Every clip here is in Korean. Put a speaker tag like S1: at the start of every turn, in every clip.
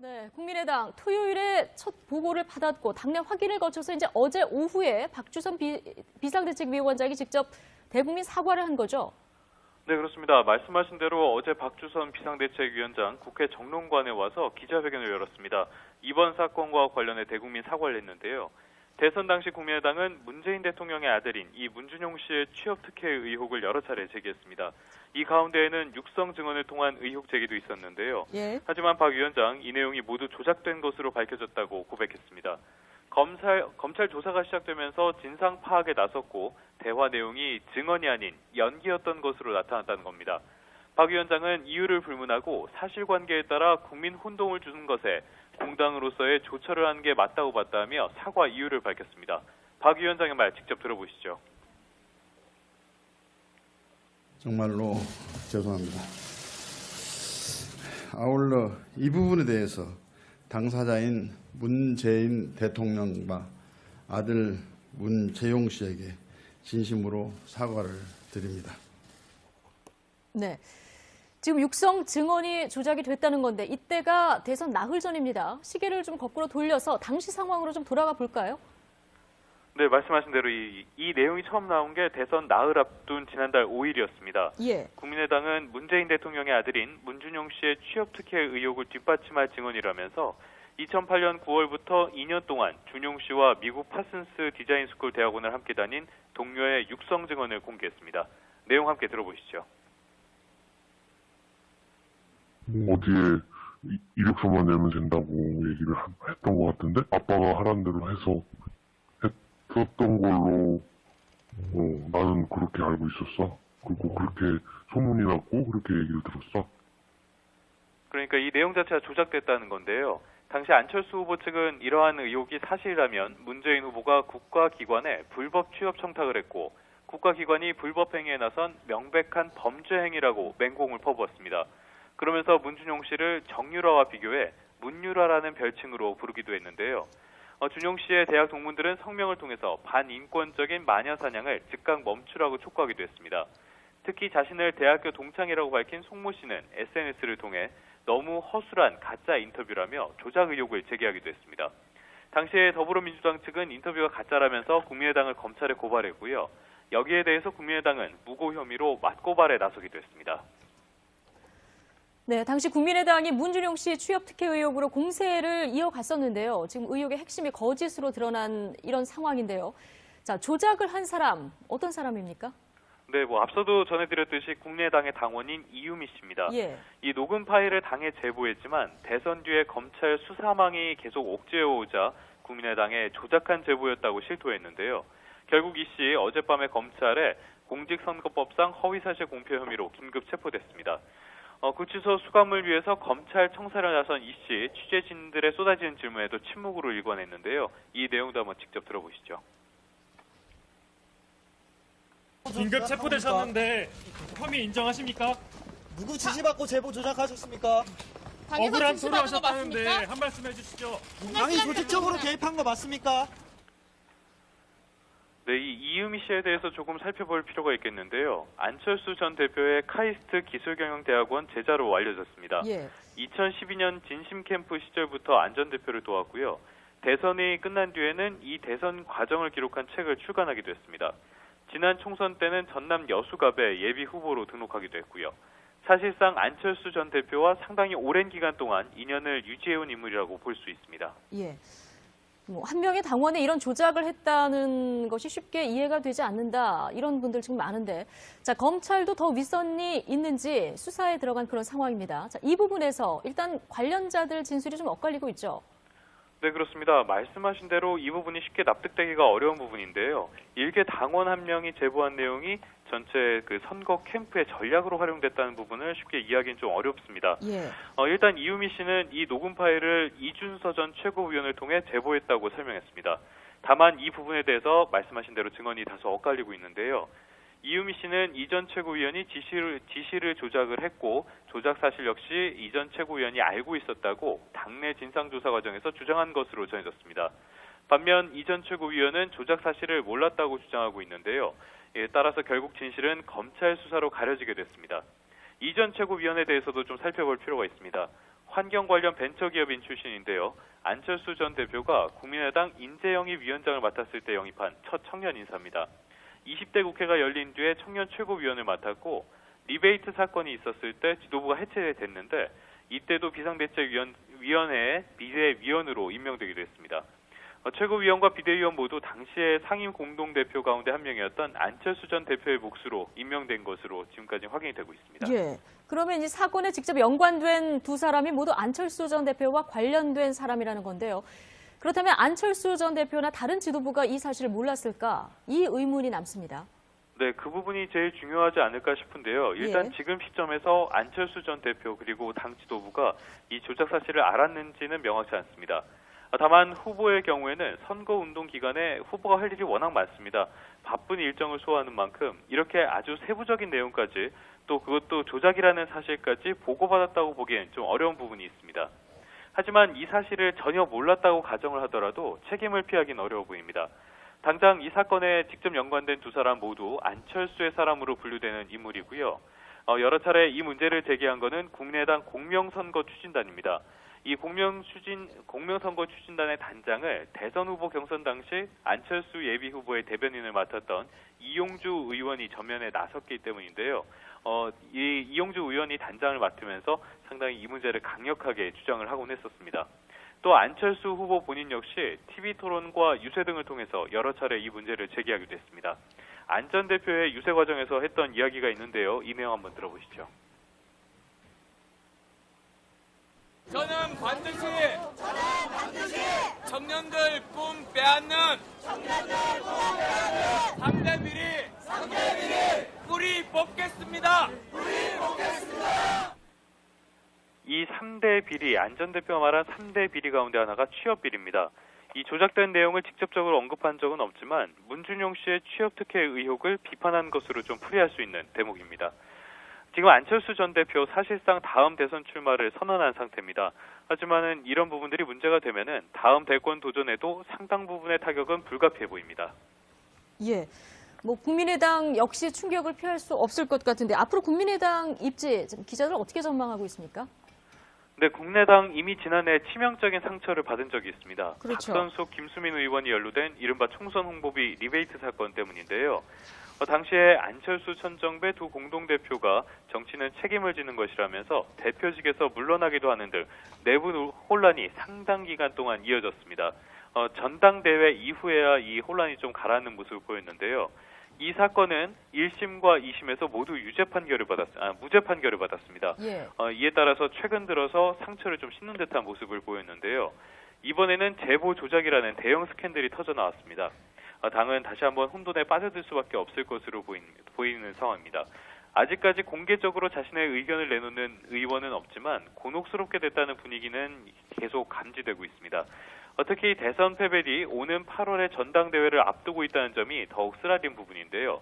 S1: 네, 국민의당 토요일에 첫 보고를 받았고 당내 확인을 거쳐서 이제 어제 오후에 박주선 비상대책위원장이 직접 대국민 사과를 한 거죠.
S2: 네, 그렇습니다. 말씀하신 대로 어제 박주선 비상대책위원장 국회 정론관에 와서 기자회견을 열었습니다. 이번 사건과 관련해 대국민 사과를 했는데요. 대선 당시 국민의당은 문재인 대통령의 아들인 이 문준용 씨의 취업 특혜 의혹을 여러 차례 제기했습니다. 이 가운데에는 육성 증언을 통한 의혹 제기도 있었는데요.
S1: 예.
S2: 하지만 박 위원장 이 내용이 모두 조작된 것으로 밝혀졌다고 고백했습니다. 검찰 조사가 시작되면서 진상 파악에 나섰고 대화 내용이 증언이 아닌 연기였던 것으로 나타났다는 겁니다. 박 위원장은 이유를 불문하고 사실관계에 따라 국민 혼동을 주는 것에 공당으로서의 조처를 한 게 맞다고 봤다며 사과 이유를 밝혔습니다. 박 위원장의 말 직접 들어보시죠.
S3: 정말로 죄송합니다. 아울러 이 부분에 대해서 당사자인 문재인 대통령과 아들 문재용 씨에게 진심으로 사과를 드립니다.
S1: 네. 지금 육성 증언이 조작이 됐다는 건데 이때가 대선 나흘 전입니다. 시계를 좀 거꾸로 돌려서 당시 상황으로 좀 돌아가 볼까요?
S2: 네, 말씀하신 대로 이 내용이 처음 나온 게 대선 나흘 앞둔 지난달 5일이었습니다.
S1: 예.
S2: 국민의당은 문재인 대통령의 아들인 문준용 씨의 취업 특혜 의혹을 뒷받침할 증언이라면서 2008년 9월부터 2년 동안 준용 씨와 미국 파슨스 디자인 스쿨 대학원을 함께 다닌 동료의 육성 증언을 공개했습니다. 내용 함께 들어보시죠.
S4: 어디에 이력서만 내면 된다고 얘기를 했던 것 같은데 아빠가 하라는 대로 해서 했었던 걸로 나는 그렇게 알고 있었어. 그리고 그렇게 소문이 났고 그렇게 얘기를 들었어.
S2: 그러니까 이 내용 자체가 조작됐다는 건데요. 당시 안철수 후보 측은 이러한 의혹이 사실이라면 문재인 후보가 국가기관에 불법 취업 청탁을 했고 국가기관이 불법 행위에 나선 명백한 범죄 행위라고 맹공을 퍼부었습니다. 그러면서 문준용 씨를 정유라와 비교해 문유라라는 별칭으로 부르기도 했는데요. 준용 씨의 대학 동문들은 성명을 통해서 반인권적인 마녀 사냥을 즉각 멈추라고 촉구하기도 했습니다. 특히 자신을 대학교 동창이라고 밝힌 송모 씨는 SNS를 통해 너무 허술한 가짜 인터뷰라며 조작 의혹을 제기하기도 했습니다. 당시에 더불어민주당 측은 인터뷰가 가짜라면서 국민의당을 검찰에 고발했고요. 여기에 대해서 국민의당은 무고 혐의로 맞고발에 나서기도 했습니다.
S1: 네, 당시 국민의당이 문준용 씨 취업 특혜 의혹으로 공세를 이어갔었는데요. 지금 의혹의 핵심이 거짓으로 드러난 이런 상황인데요. 자, 조작을 한 사람, 어떤 사람입니까?
S2: 네, 앞서도 전해드렸듯이 국민의당의 당원인 이유미 씨입니다.
S1: 예.
S2: 이 녹음 파일을 당에 제보했지만 대선 뒤에 검찰 수사망이 계속 옥죄어오자 국민의당에 조작한 제보였다고 실토했는데요. 결국 이 씨 어젯밤에 검찰에 공직선거법상 허위사실 공표 혐의로 긴급 체포됐습니다. 구치소 수감을 위해서 검찰 청사를 나선 이 씨 취재진들의 쏟아지는 질문에도 침묵으로 일관했는데요. 이 내용도 한번 직접 들어보시죠.
S5: 긴급 체포되셨는데 혐의 인정하십니까?
S6: 누구 지시받고 제보 조작하셨습니까?
S5: 억울한 소리 하셨다는데 한 말씀 해주시죠.
S6: 당이 조직적으로 개입한 거 맞습니까?
S2: 네, 이 이유미 씨에 대해서 조금 살펴볼 필요가 있겠는데요. 안철수 전 대표의 카이스트 기술경영대학원 제자로 알려졌습니다.
S1: 예.
S2: 2012년 진심 캠프 시절부터 안 전 대표를 도왔고요. 대선이 끝난 뒤에는 이 대선 과정을 기록한 책을 출간하기도 했습니다. 지난 총선 때는 전남 여수갑에 예비 후보로 등록하기도 했고요. 사실상 안철수 전 대표와 상당히 오랜 기간 동안 인연을 유지해온 인물이라고 볼 수 있습니다.
S1: 예. 한 명의 당원에 이런 조작을 했다는 것이 쉽게 이해가 되지 않는다. 이런 분들 지금 많은데. 자, 검찰도 더 윗선이 있는지 수사에 들어간 그런 상황입니다. 자, 이 부분에서 일단 관련자들 진술이 좀 엇갈리고 있죠.
S2: 네, 그렇습니다. 말씀하신 대로 이 부분이 쉽게 납득되기가 어려운 부분인데요. 일개 당원 한 명이 제보한 내용이 전체 그 선거 캠프의 전략으로 활용됐다는 부분을 쉽게 이해하기는 좀 어렵습니다.
S1: 예.
S2: 일단 이유미 씨는 이 녹음 파일을 이준서 전 최고위원을 통해 제보했다고 설명했습니다. 다만 이 부분에 대해서 말씀하신 대로 증언이 다소 엇갈리고 있는데요. 이유미 씨는 이전 최고위원이 지시를 조작을 했고 조작 사실 역시 이전 최고위원이 알고 있었다고 당내 진상조사 과정에서 주장한 것으로 전해졌습니다. 반면 이전 최고위원은 조작 사실을 몰랐다고 주장하고 있는데요. 따라서 결국 진실은 검찰 수사로 가려지게 됐습니다. 이전 최고위원에 대해서도 좀 살펴볼 필요가 있습니다. 환경 관련 벤처기업인 출신인데요. 안철수 전 대표가 국민의당 인재영입 위원장을 맡았을 때 영입한 첫 청년 인사입니다. 20대 국회가 열린 뒤에 청년 최고위원을 맡았고 리베이트 사건이 있었을 때 지도부가 해체됐는데 이때도 비상대책위원회의 비대위원으로 임명되기도 했습니다. 최고위원과 비대위원 모두 당시의 상임 공동대표 가운데 한 명이었던 안철수 전 대표의 몫으로 임명된 것으로 지금까지 확인이 되고 있습니다.
S1: 예. 그러면 이 사건에 직접 연관된 두 사람이 모두 안철수 전 대표와 관련된 사람이라는 건데요. 그렇다면 안철수 전 대표나 다른 지도부가 이 사실을 몰랐을까? 이 의문이 남습니다.
S2: 네, 그 부분이 제일 중요하지 않을까 싶은데요. 일단
S1: 예.
S2: 지금 시점에서 안철수 전 대표 그리고 당 지도부가 이 조작 사실을 알았는지는 명확치 않습니다. 다만 후보의 경우에는 선거운동 기간에 후보가 할 일이 워낙 많습니다. 바쁜 일정을 소화하는 만큼 이렇게 아주 세부적인 내용까지 또 그것도 조작이라는 사실까지 보고받았다고 보기엔 좀 어려운 부분이 있습니다. 하지만 이 사실을 전혀 몰랐다고 가정을 하더라도 책임을 피하긴 어려워 보입니다. 당장 이 사건에 직접 연관된 두 사람 모두 안철수의 사람으로 분류되는 인물이고요. 여러 차례 이 문제를 제기한 것은 국민의당 공명선거 추진단입니다. 이 공명선거 추진단의 단장을 대선 후보 경선 당시 안철수 예비 후보의 대변인을 맡았던 이용주 의원이 전면에 나섰기 때문인데요. 이 이용주 의원이 단장을 맡으면서 상당히 이 문제를 강력하게 주장을 하곤 했었습니다. 또 안철수 후보 본인 역시 TV토론과 유세 등을 통해서 여러 차례 이 문제를 제기하기도 했습니다. 안 전 대표의 유세 과정에서 했던 이야기가 있는데요. 이 내용 한번 들어보시죠.
S7: 저는 반드시 청년들 꿈 빼앗는 3대 비리 뿌리 뽑겠습니다.
S2: 이 3대 비리, 안 전 대표가 말한 3대 비리 가운데 하나가 취업 비리입니다. 이 조작된 내용을 직접적으로 언급한 적은 없지만 문준용 씨의 취업 특혜 의혹을 비판한 것으로 좀 풀이할 수 있는 대목입니다. 지금 안철수 전 대표 사실상 다음 대선 출마를 선언한 상태입니다. 하지만은 이런 부분들이 문제가 되면은 다음 대권 도전에도 상당 부분의 타격은 불가피해 보입니다.
S1: 예. 국민의당 역시 충격을 피할 수 없을 것 같은데 앞으로 국민의당 입지 기자들 어떻게 전망하고 있습니까?
S2: 네, 국민의당 이미 지난해 치명적인 상처를 받은 적이 있습니다.
S1: 그렇죠.
S2: 박선숙, 김수민 의원이 연루된 이른바 총선 홍보비 리베이트 사건 때문인데요. 당시에 안철수, 천정배 두 공동대표가 정치는 책임을 지는 것이라면서 대표직에서 물러나기도 하는 등 내부 혼란이 상당 기간 동안 이어졌습니다. 전당대회 이후에야 이 혼란이 좀 가라앉는 모습을 보였는데요. 이 사건은 1심과 2심에서 모두 무죄 판결을 받았습니다.
S1: 예.
S2: 이에 따라서 최근 들어서 상처를 좀 씻는 듯한 모습을 보였는데요. 이번에는 제보 조작이라는 대형 스캔들이 터져 나왔습니다. 당은 다시 한번 혼돈에 빠져들 수밖에 없을 것으로 보이는 상황입니다. 아직까지 공개적으로 자신의 의견을 내놓는 의원은 없지만 곤혹스럽게 됐다는 분위기는 계속 감지되고 있습니다. 특히 대선 패배 뒤 오는 8월에 전당대회를 앞두고 있다는 점이 더욱 쓰라린 부분인데요.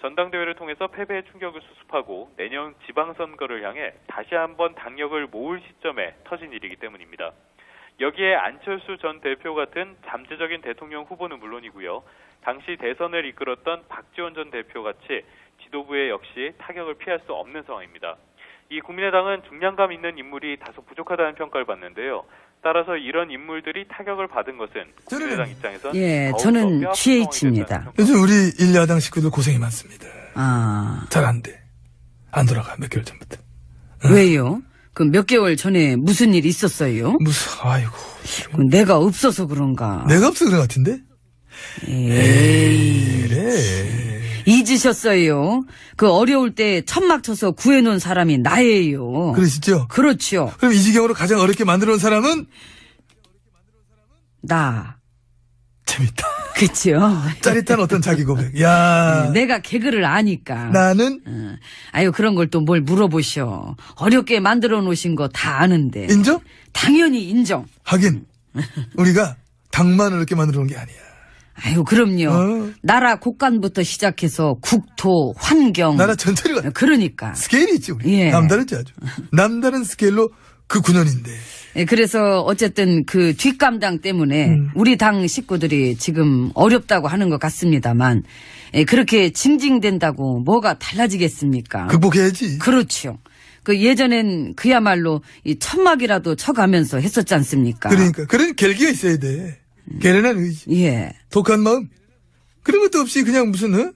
S2: 전당대회를 통해서 패배의 충격을 수습하고 내년 지방선거를 향해 다시 한번 당력을 모을 시점에 터진 일이기 때문입니다. 여기에 안철수 전 대표 같은 잠재적인 대통령 후보는 물론이고요. 당시 대선을 이끌었던 박지원 전 대표 같이 지도부에 역시 타격을 피할 수 없는 상황입니다. 이 국민의당은 중량감 있는 인물이 다소 부족하다는 평가를 받는데요. 따라서 이런 인물들이 타격을 받은 것은 국민의당 입장에서는
S8: 저는 GH입니다.
S9: 요즘 우리 일야당 식구들 고생이 많습니다.
S8: 아,
S9: 잘 안 돼. 안 돌아가, 몇 개월 전부터.
S8: 왜요? 그 몇 개월 전에 무슨 일 있었어요?
S9: 아이고.
S8: 그 내가 없어서 그런가?
S9: 내가 없어 그런 것 같은데?
S8: 에이,
S9: 그래.
S8: 잊으셨어요. 그 어려울 때 천막 쳐서 구해놓은 사람이 나예요.
S9: 그러시죠?
S8: 그렇죠.
S9: 그럼 이 지경으로 가장 어렵게 만들어 놓은 사람은?
S8: 나.
S9: 재밌다.
S8: 그쵸?
S9: 짜릿한 어떤 자기 고백. 야.
S8: 내가 개그를 아니까.
S9: 나는?
S8: 아유, 그런 걸 또 뭘 물어보셔. 어렵게 만들어 놓으신 거 다 아는데.
S9: 인정?
S8: 당연히 인정.
S9: 하긴. 우리가 당만 어렵게 만들어 놓은 게 아니야.
S8: 아유, 그럼요. 나라 곳간부터 시작해서 국토, 환경.
S9: 나라 전체를
S8: 그러니까.
S9: 스케일이 있지, 우리.
S8: 예.
S9: 남다르지, 아주. 남다른 스케일로 그 9년인데.
S8: 예, 그래서 어쨌든 그 뒷감당 때문에 우리 당 식구들이 지금 어렵다고 하는 것 같습니다만, 예, 그렇게 징징댄다고 뭐가 달라지겠습니까?
S9: 극복해야지.
S8: 그렇죠. 그 예전엔 그야말로 이 천막이라도 쳐가면서 했었지 않습니까?
S9: 그러니까 그런 결기가 있어야 돼. 계련한 의지,
S8: 예.
S9: 독한 마음 그런 것도 없이 그냥 무슨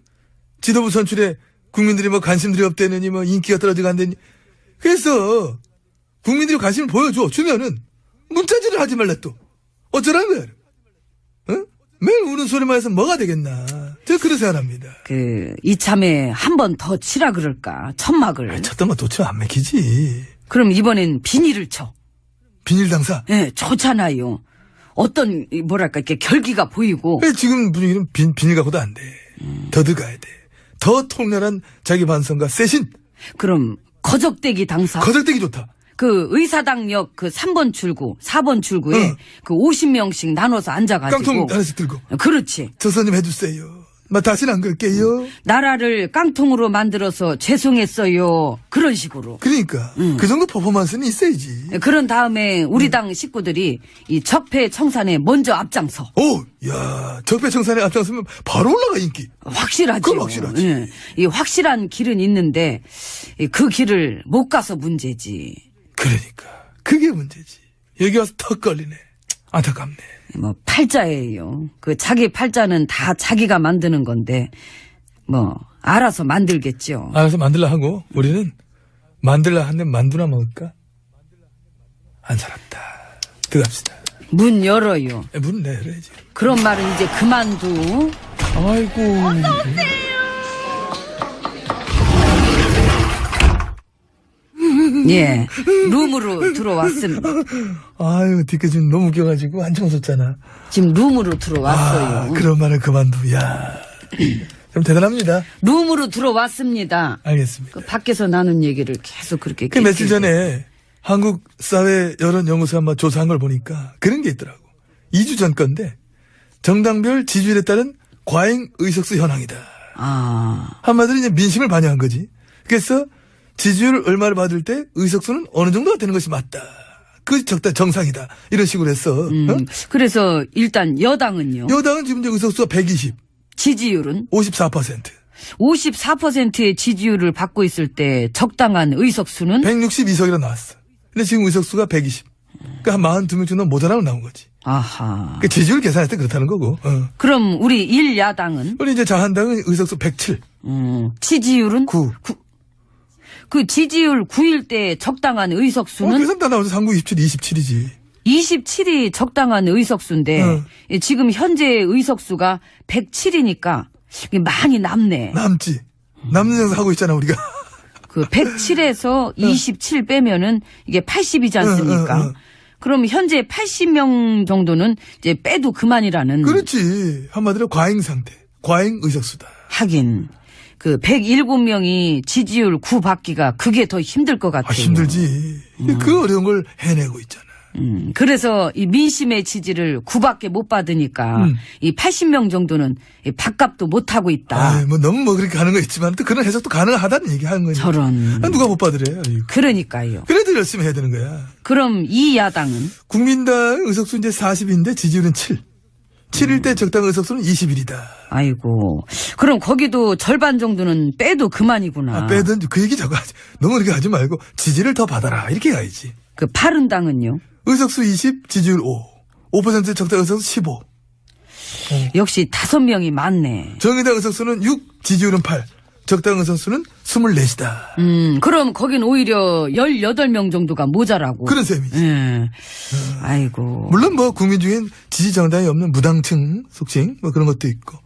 S9: 지도부 선출에 국민들이 뭐 관심들이 없대느니 뭐 인기가 떨어지고 안 되니. 그래서 국민들이 관심을 주면은 문자질을 하지 말라 또. 어쩌라는 거야. 어? 매일 우는 소리만 해서 뭐가 되겠나. 제가 그런 생각합니다.
S8: 이참에 한 번 더 치라 그럴까, 천막을.
S9: 쳤다면 도치면 안 맥히지.
S8: 그럼 이번엔 비닐을 쳐.
S9: 비닐 당사.
S8: 예, 좋잖아요. 어떤, 뭐랄까, 이렇게 결기가 보이고.
S9: 지금 분위기는 비닐 갖고도 안 돼. 더 들어가야 돼. 더 통렬한 자기 반성과 세신.
S8: 그럼, 거적대기 당사.
S9: 거적대기 좋다.
S8: 그 의사당역 그 3번 출구, 4번 출구에 그 50명씩 나눠서 앉아가지고.
S9: 깡통 하나씩 들고.
S8: 그렇지.
S9: 저 좀 해주세요. 다시는 안 그럴게요.
S8: 나라를 깡통으로 만들어서 죄송했어요. 그런 식으로.
S9: 그러니까 그 정도 퍼포먼스는 있어야지.
S8: 그런 다음에 우리 당 식구들이 이 적폐청산에 먼저 앞장서.
S9: 야, 적폐청산에 앞장서면 바로 올라가 인기.
S8: 확실하죠.
S9: 그건 확실하지.
S8: 예. 이 확실한 길은 있는데 그 길을 못 가서 문제지.
S9: 그러니까 그게 문제지. 여기 와서 턱 걸리네. 안타깝네.
S8: 뭐 팔자예요. 그 자기 팔자는 다 자기가 만드는 건데 뭐 알아서 만들겠죠.
S9: 알아서 만들라 하고 우리는 만들라 한데 만두나 먹을까? 안 살았다. 들어갑시다.
S8: 문 열어요.
S9: 문 열어야지.
S8: 그런 말은 이제 그만두.
S9: 아이고.
S8: 예, 룸으로 들어왔습니다.
S9: 아유, 뒤에 지금 너무 웃겨가지고 한참 웃었잖아.
S8: 지금 룸으로 들어왔어요.
S9: 그런 말을 그만두. 야, 좀 대단합니다.
S8: 룸으로 들어왔습니다.
S9: 알겠습니다.
S8: 그 밖에서 나눈 얘기를 계속 그렇게.
S9: 그 며칠 전에 한국 사회 여론연구소 한번 조사한 걸 보니까 그런 게 있더라고. 2주 전 건데 정당별 지지율에 따른 과잉 의석수 현황이다. 한마디로 이제 민심을 반영한 거지. 그래서 지지율 얼마를 받을 때 의석수는 어느 정도가 되는 것이 맞다. 그것이 적다 정상이다. 이런 식으로 했어.
S8: 그래서 일단 여당은요.
S9: 여당은 지금 이제 의석수가 120.
S8: 지지율은
S9: 54%.
S8: 54%의 지지율을 받고 있을 때 적당한 의석수는
S9: 162석이라 나왔어. 근데 지금 의석수가 120. 그러니까 한 42명 정도 모자라고 나온 거지.
S8: 아하.
S9: 그 지지율 계산할 때 그렇다는 거고.
S8: 그럼 우리 1야당은?
S9: 우리 이제 자한당은 의석수 107.
S8: 지지율은?
S9: 9.
S8: 그 지지율 9일 때 적당한 의석수는?
S9: 계산 다 나오죠. 39, 27, 27이지.
S8: 27이 적당한 의석수인데 지금 현재 의석수가 107이니까 많이 남네.
S9: 남지. 남는 영상 하고 있잖아 우리가.
S8: 그 107에서 27 빼면은 이게 80이지 않습니까? 그럼 현재 80명 정도는 이제 빼도 그만이라는.
S9: 그렇지. 한마디로 과잉 상태. 과잉 의석수다.
S8: 하긴 그 107명이 지지율 9 받기가 그게 더 힘들 것 같아요.
S9: 힘들지. 그 어려운 걸 해내고 있잖아.
S8: 그래서 이 민심의 지지를 9밖에 못 받으니까 이 80명 정도는 이 밥값도 못 하고 있다.
S9: 뭐 너무 뭐 그렇게 하는 거 있지만 또 그런 해석도 가능하다는 얘기 하는 거지.
S8: 저런.
S9: 누가 못 받으래?
S8: 그러니까요.
S9: 그래도 열심히 해야 되는 거야.
S8: 그럼 이 야당은?
S9: 국민당 의석수 이제 40인데 지지율은 7. 7일 때 적당 의석수는 21이다.
S8: 아이고. 그럼 거기도 절반 정도는 빼도 그만이구나.
S9: 빼든 그 얘기 저거 하지. 너무 그렇게 하지 말고 지지를 더 받아라. 이렇게 가야지.
S8: 그 바른당은요?
S9: 의석수 20, 지지율 5. 5% 적당 의석수 15.
S8: 역시 5명이 많네.
S9: 정의당 의석수는 6, 지지율은 8. 적당 의석수는 24이다.
S8: 그럼 거긴 오히려 18명 정도가 모자라고.
S9: 그런 셈이지.
S8: 아이고.
S9: 물론 뭐 국민 중엔 지지 정당이 없는 무당층 속칭 뭐 그런 것도 있고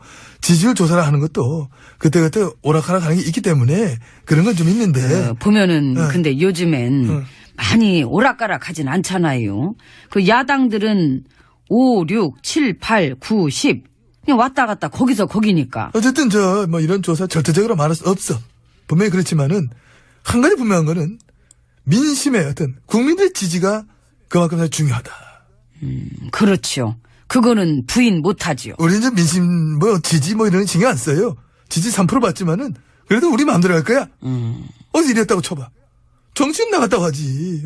S9: 지지율 조사를 하는 것도 그때그때 오락가락 하는 게 있기 때문에 그런 건 좀 있는데.
S8: 보면은 근데 요즘엔 많이 오락가락 하진 않잖아요. 그 야당들은 5, 6, 7, 8, 9, 10 그냥 왔다 갔다 거기서 거기니까.
S9: 어쨌든 뭐 이런 조사 절대적으로 말할 수 없어. 분명히 그렇지만은 한 가지 분명한 거는 민심의 어떤 국민들의 지지가 그만큼 중요하다.
S8: 그렇죠. 그거는 부인 못하지요.
S9: 우리 이제 민심 뭐 지지 뭐 이런 거 신경 안 써요. 지지 3% 받지만은 그래도 우리 마음대로 할 거야. 어디서 이랬다고 쳐봐. 정치인 나갔다고 하지.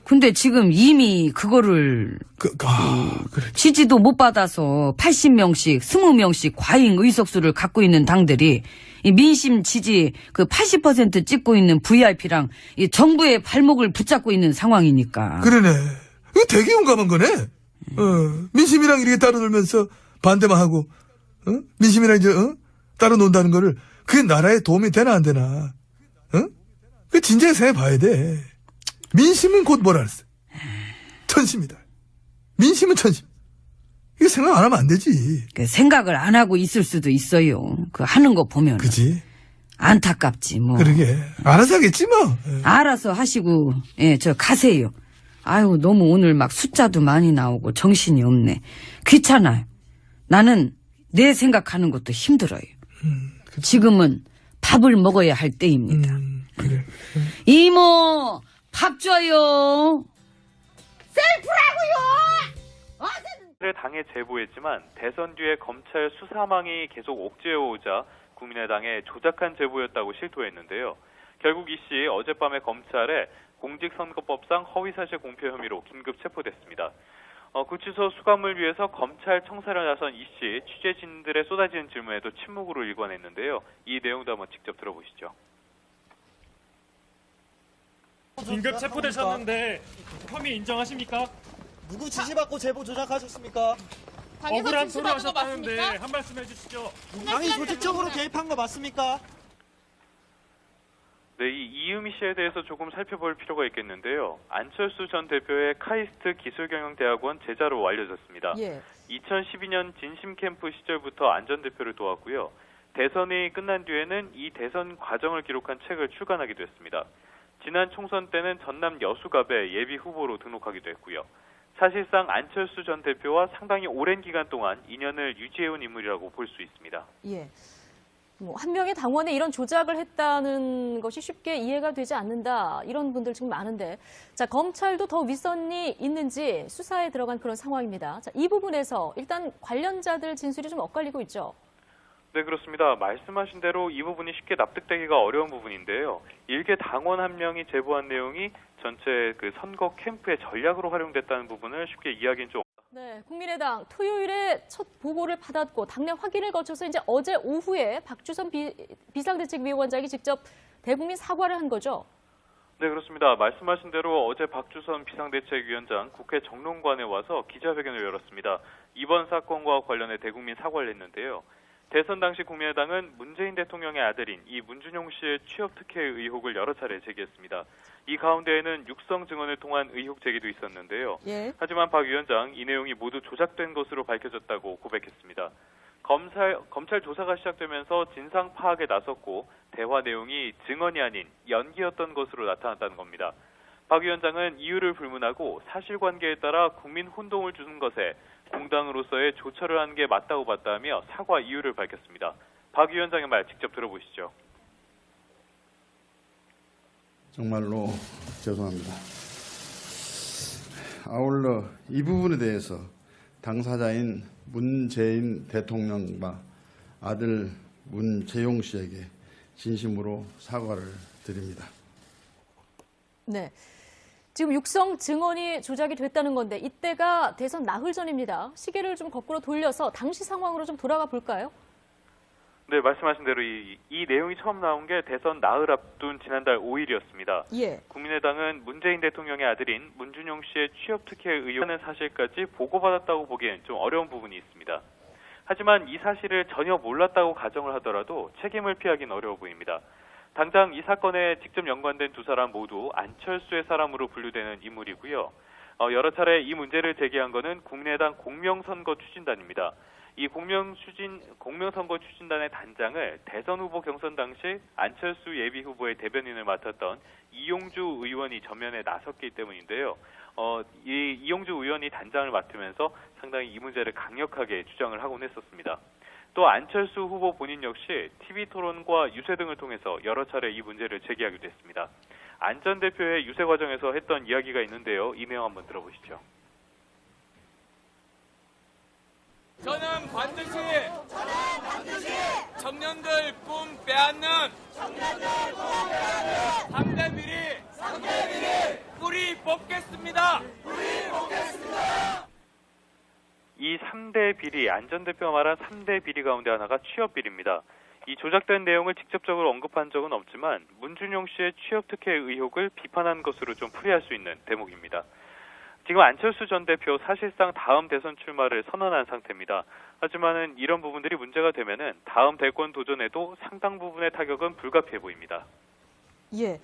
S8: 근데 지금 이미 그거를
S9: 그래.
S8: 지지도 못 받아서 80명씩 20명씩 과잉 의석수를 갖고 있는 당들이 이 민심 지지 그 80% 찍고 있는 VIP랑 이 정부의 발목을 붙잡고 있는 상황이니까.
S9: 그러네. 이거 되게 용감한 거네. 민심이랑 이렇게 따로 놀면서 반대만 하고, 민심이랑 이제, 따로 논다는 거를, 그게 나라에 도움이 되나 안 되나. 그 진작에 생각해 봐야 돼. 민심은 곧 뭐라 그랬어? 천심이다. 민심은 천심. 이거 생각 안 하면 안 되지.
S8: 그 생각을 안 하고 있을 수도 있어요. 그 하는 거 보면.
S9: 그지?
S8: 안타깝지, 뭐.
S9: 그러게. 알아서 하겠지, 뭐.
S8: 알아서 하시고, 예, 저 가세요. 아유, 너무 오늘 막 숫자도 많이 나오고 정신이 없네. 귀찮아요. 나는 내 생각하는 것도 힘들어요. 지금은 밥을 먹어야 할 때입니다.
S9: 그래.
S8: 이모, 밥 줘요.
S2: 를 당에 제보했지만 대선 뒤에 검찰 수사망이 계속 옥죄어오자 국민의당에 조작한 제보였다고 실토했는데요. 결국 이 씨 어젯밤에 검찰에 공직선거법상 허위사실 공표 혐의로 긴급 체포됐습니다. 구치소 수감을 위해서 검찰 청사를 나선 이 씨 취재진들의 쏟아지는 질문에도 침묵으로 일관했는데요. 이 내용도 한번 직접 들어보시죠.
S5: 긴급 체포되셨는데 혐의 인정하십니까?
S6: 누구 지시받고 제보 조작하셨습니까?
S5: 억울한 소리 하셨다는데 한 말씀 해주시죠.
S6: 당이 조직적으로 개입한 거 맞습니까?
S2: 네, 이 이유미 씨에 대해서 조금 살펴볼 필요가 있겠는데요. 안철수 전 대표의 카이스트 기술경영대학원 제자로 알려졌습니다.
S1: 예.
S2: 2012년 진심 캠프 시절부터 안 전 대표를 도왔고요. 대선이 끝난 뒤에는 이 대선 과정을 기록한 책을 출간하기도 했습니다. 지난 총선 때는 전남 여수갑에 예비 후보로 등록하기도 했고요. 사실상 안철수 전 대표와 상당히 오랜 기간 동안 인연을 유지해온 인물이라고 볼 수 있습니다.
S1: 예. 한 명의 당원에 이런 조작을 했다는 것이 쉽게 이해가 되지 않는다. 이런 분들 지금 많은데. 자, 검찰도 더 윗선이 있는지 수사에 들어간 그런 상황입니다. 자, 이 부분에서 일단 관련자들 진술이 좀 엇갈리고 있죠.
S2: 네, 그렇습니다. 말씀하신 대로 이 부분이 쉽게 납득되기가 어려운 부분인데요. 일개 당원 한 명이 제보한 내용이 전체 그 선거 캠프의 전략으로 활용됐다는 부분을 쉽게 이해하기는 좀.
S1: 네, 국민의당 토요일에 첫 보고를 받았고 당내 확인을 거쳐서 이제 어제 오후에 박주선 비상대책위원장이 직접 대국민 사과를 한 거죠.
S2: 네, 그렇습니다. 말씀하신 대로 어제 박주선 비상대책위원장 국회 정론관에 와서 기자회견을 열었습니다. 이번 사건과 관련해 대국민 사과를 했는데요. 대선 당시 국민의당은 문재인 대통령의 아들인 이 문준용 씨의 취업 특혜 의혹을 여러 차례 제기했습니다. 이 가운데에는 육성 증언을 통한 의혹 제기도 있었는데요.
S1: 예.
S2: 하지만 박 위원장 이 내용이 모두 조작된 것으로 밝혀졌다고 고백했습니다. 검찰 조사가 시작되면서 진상 파악에 나섰고 대화 내용이 증언이 아닌 연기였던 것으로 나타났다는 겁니다. 박 위원장은 이유를 불문하고 사실관계에 따라 국민 혼동을 주는 것에 공당으로서의 조처를 하는 게 맞다고 봤다며 사과 이유를 밝혔습니다. 박 위원장의 말 직접 들어보시죠.
S3: 정말로 죄송합니다. 아울러 이 부분에 대해서 당사자인 문재인 대통령과 아들 문재용 씨에게 진심으로 사과를 드립니다.
S1: 네. 지금 육성 증언이 조작이 됐다는 건데 이때가 대선 나흘 전입니다. 시계를 좀 거꾸로 돌려서 당시 상황으로 좀 돌아가 볼까요?
S2: 네, 말씀하신 대로 이 내용이 처음 나온 게 대선 나흘 앞둔 지난달 5일이었습니다.
S1: 예.
S2: 국민의당은 문재인 대통령의 아들인 문준용 씨의 취업 특혜 의혹하는 사실까지 보고받았다고 보기엔 좀 어려운 부분이 있습니다. 하지만 이 사실을 전혀 몰랐다고 가정을 하더라도 책임을 피하기는 어려워 보입니다. 당장 이 사건에 직접 연관된 두 사람 모두 안철수의 사람으로 분류되는 인물이고요. 여러 차례 이 문제를 제기한 것은 국민의당 공명선거 추진단입니다. 이 공명선거 추진단의 단장을 대선 후보 경선 당시 안철수 예비 후보의 대변인을 맡았던 이용주 의원이 전면에 나섰기 때문인데요. 이용주 의원이 단장을 맡으면서 상당히 이 문제를 강력하게 주장을 하곤 했었습니다. 또 안철수 후보 본인 역시 TV토론과 유세 등을 통해서 여러 차례 이 문제를 제기하기도 했습니다. 안 전 대표의 유세 과정에서 했던 이야기가 있는데요. 이 내용 한번 들어보시죠.
S7: 저는 반드시 청년들 꿈 빼앗는 상대 비리 뿌리 뽑겠습니다. 이
S2: 3대 비리, 안 전 대표가 말한 3대 비리 가운데 하나가 취업 비리입니다. 이 조작된 내용을 직접적으로 언급한 적은 없지만 문준용 씨의 취업 특혜 의혹을 비판한 것으로 좀 풀이할 수 있는 대목입니다. 지금 안철수 전 대표 사실상 다음 대선 출마를 선언한 상태입니다. 하지만은 이런 부분들이 문제가 되면은 다음 대권 도전에도 상당 부분의 타격은 불가피해 보입니다.
S1: 예.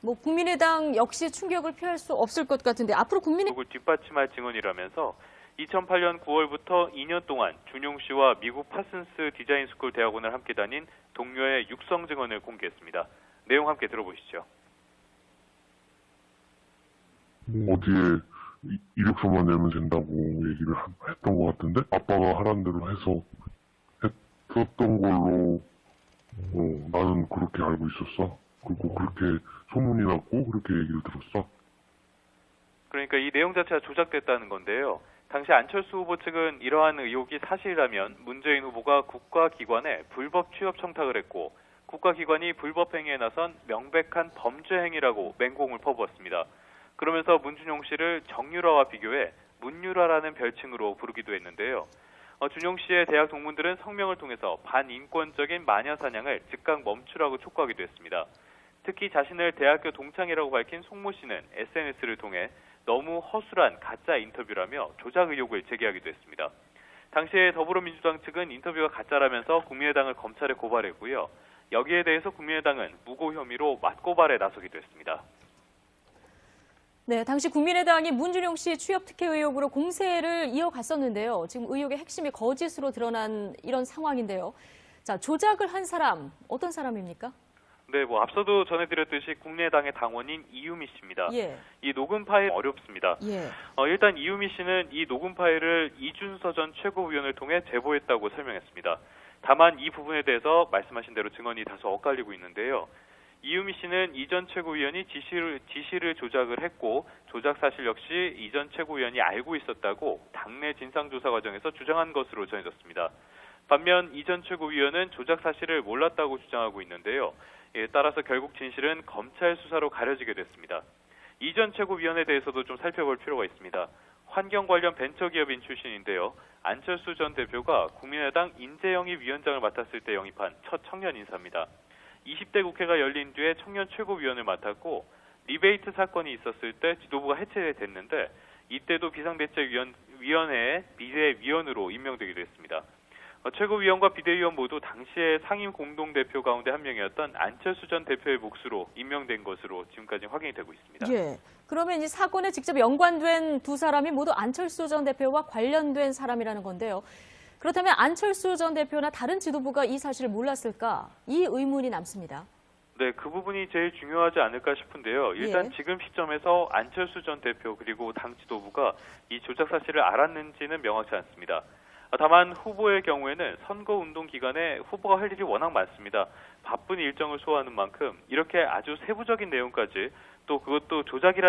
S1: 뭐 국민의당 역시 충격을 피할 수 없을 것 같은데 앞으로
S2: 국을 뒷받침할 증언이라면서 2008년 9월부터 2년 동안 준용 씨와 미국 파슨스 디자인 스쿨 대학원을 함께 다닌 동료의 육성 증언을 공개했습니다. 내용 함께 들어보시죠.
S4: 어디에 이력서만 내면 된다고 얘기를 했던 것 같은데 아빠가 하란 대로 해서 했었던 걸로 나는 그렇게 알고 있었어. 그리고 그렇게 소문이 났고 그렇게 얘기를 들었어.
S2: 그러니까 이 내용 자체가 조작됐다는 건데요. 당시 안철수 후보 측은 이러한 의혹이 사실이라면 문재인 후보가 국가기관에 불법 취업 청탁을 했고 국가기관이 불법 행위에 나선 명백한 범죄 행위라고 맹공을 퍼부었습니다. 그러면서 문준용 씨를 정유라와 비교해 문유라라는 별칭으로 부르기도 했는데요. 준용 씨의 대학 동문들은 성명을 통해서 반인권적인 마녀사냥을 즉각 멈추라고 촉구하기도 했습니다. 특히 자신을 대학교 동창이라고 밝힌 송모 씨는 SNS를 통해 너무 허술한 가짜 인터뷰라며 조작 의혹을 제기하기도 했습니다. 당시에 더불어민주당 측은 인터뷰가 가짜라면서 국민의당을 검찰에 고발했고요. 여기에 대해서 국민의당은 무고 혐의로 맞고발에 나서기도 했습니다.
S1: 네, 당시 국민의당이 문준용 씨 취업 특혜 의혹으로 공세를 이어갔었는데요. 지금 의혹의 핵심이 거짓으로 드러난 이런 상황인데요. 자, 조작을 한 사람, 어떤 사람입니까?
S2: 네, 앞서도 전해드렸듯이 국민의당의 당원인 이유미 씨입니다.
S1: 예.
S2: 이 녹음 파일 어렵습니다.
S1: 예.
S2: 일단 이유미 씨는 이 녹음 파일을 이준서 전 최고위원을 통해 제보했다고 설명했습니다. 다만 이 부분에 대해서 말씀하신 대로 증언이 다소 엇갈리고 있는데요. 이유미 씨는 이 전 최고위원이 지시를 조작을 했고 조작 사실 역시 이 전 최고위원이 알고 있었다고 당내 진상조사 과정에서 주장한 것으로 전해졌습니다. 반면 이 전 최고위원은 조작 사실을 몰랐다고 주장하고 있는데요. 따라서 결국 진실은 검찰 수사로 가려지게 됐습니다. 이 전 최고위원에 대해서도 좀 살펴볼 필요가 있습니다. 환경 관련 벤처기업인 출신인데요. 안철수 전 대표가 국민의당 인재영입 위원장을 맡았을 때 영입한 첫 청년 인사입니다. 20대 국회가 열린 뒤에 청년 최고위원을 맡았고 리베이트 사건이 있었을 때 지도부가 해체됐는데 이때도 비상대책위원회의 비대위원으로 임명되기도 했습니다. 최고위원과 비대위원 모두 당시에 상임 공동대표 가운데 한 명이었던 안철수 전 대표의 몫으로 임명된 것으로 지금까지 확인이 되고 있습니다.
S1: 예. 그러면 이 사건에 직접 연관된 두 사람이 모두 안철수 전 대표와 관련된 사람이라는 건데요. 그렇다면 안철수 전 대표나 다른 지도부가 이 사실을 몰랐을까? 이 의문이 남습니다.
S2: 네, 그 부분이 제일 중요하지 않을까 싶은데요. 일단 지금 시점에서 안철수 전 대표 그리고 당 지도부가 이 조작 사실을 알았는지는 명확치 않습니다. 다만 후보의 경우에는 선거운동 기간에 후보가 할 일이 워낙 많습니다. 바쁜 일정을 소화하는 만큼 이렇게 아주 세부적인 내용까지 또 그것도 조작이라